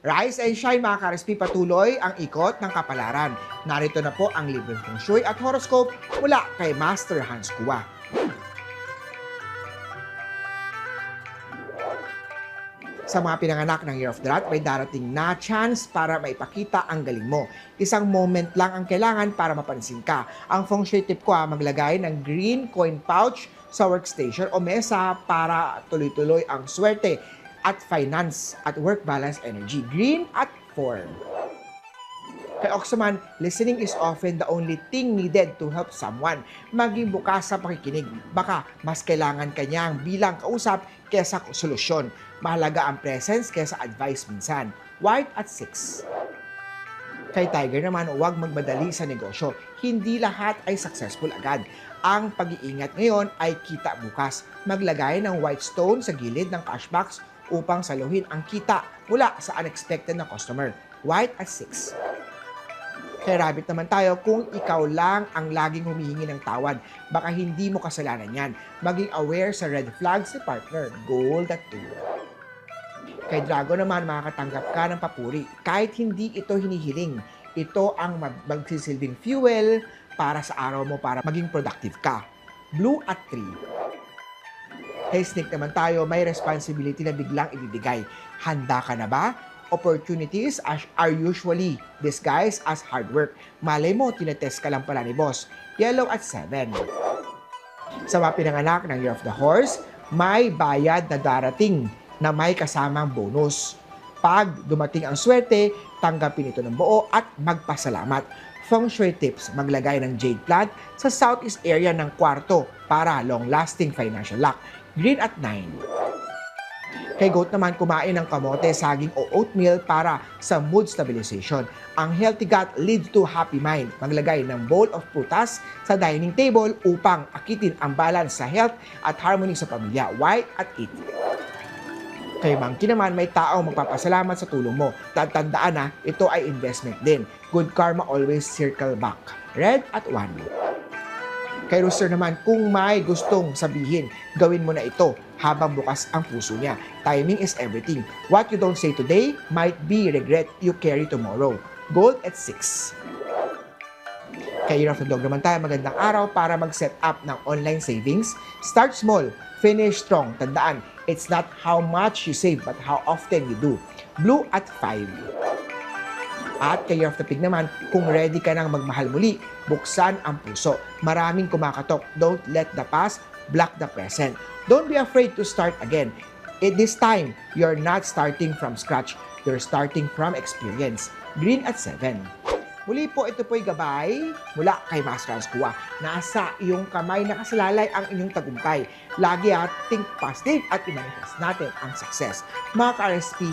Rise and shine mga ka-RSP, patuloy ang ikot ng kapalaran. Narito na po ang libreng feng shui at horoscope mula kay Master Hans Kua. Sa mga pinanganak ng Year of the Rat, may darating na chance para maipakita ang galing mo. Isang moment lang ang kailangan para mapansin ka. Ang feng shui tip ko maglagay ng green coin pouch sa workstation o mesa para tuloy-tuloy ang swerte at finance at work balance energy. Green at 4. Kay Oxaman, listening is often the only thing needed to help someone. Maging bukas sa pakikinig. Baka mas kailangan kanyang bilang kausap kesa solusyon. Mahalaga ang presence kesa advice minsan. White at 6. Kay Tiger naman, huwag magmadali sa negosyo. Hindi lahat ay successful agad. Ang pag-iingat ngayon ay kita bukas. Maglagay ng white stone sa gilid ng cash box upang saluhin ang kita mula sa unexpected na customer. White at 6. Kay Rabbit naman tayo, kung ikaw lang ang laging humihingi ng tawad, baka hindi mo kasalanan yan. Maging aware sa red flags ni partner. Gold at 2. Kay Dragon naman, makakatanggap ka ng papuri kahit hindi ito hinihiling. Ito ang magsisilbing fuel para sa araw mo para maging productive ka. Blue at 3. Kay Snake naman tayo, may responsibility na biglang ibibigay. Handa ka na ba? Opportunities are usually disguised as hard work. Malay mo, tinetest ka lang pala ni boss. Yellow at 7. Sa mga pinanganak ng Year of the Horse, may bayad na darating na may kasamang bonus. Pag dumating ang swerte, tanggapin ito ng buo at magpasalamat. Feng Shui tips, maglagay ng jade plant sa southeast area ng kwarto para long-lasting financial luck. Green at 9. Kay Goat naman, kumain ng kamote, saging o oatmeal para sa mood stabilization. Ang healthy gut leads to happy mind. Maglagay ng bowl of prutas sa dining table upang akitin ang balance sa health at harmony sa pamilya. White at 8. Kay Monkey naman, may tao magpapasalamat sa tulong mo. Tandaan ito ay investment din. Good karma always circle back. Red at 1. Kay Rooster naman, kung may gustong sabihin, gawin mo na ito habang bukas ang puso niya. Timing is everything. What you don't say today might be regret you carry tomorrow. Gold at 6. Kay Year of the Dog naman tayo, magandang araw para mag-set up ng online savings. Start small, finish strong. Tandaan, it's not how much you save but how often you do. Blue at 5. At kay Year of the Pig naman, kung ready ka nang magmahal muli, buksan ang puso. Maraming kumakatok. Don't let the past block the present. Don't be afraid to start again. At this time, you're not starting from scratch. You're starting from experience. Green at 7. Muli po, ito po'y gabay mula kay Master Hans Kua. Nasa iyong kamay nakasalalay ang inyong tagumpay. Lagi think positive at i-manifest natin ang success. Mga ka-RSP,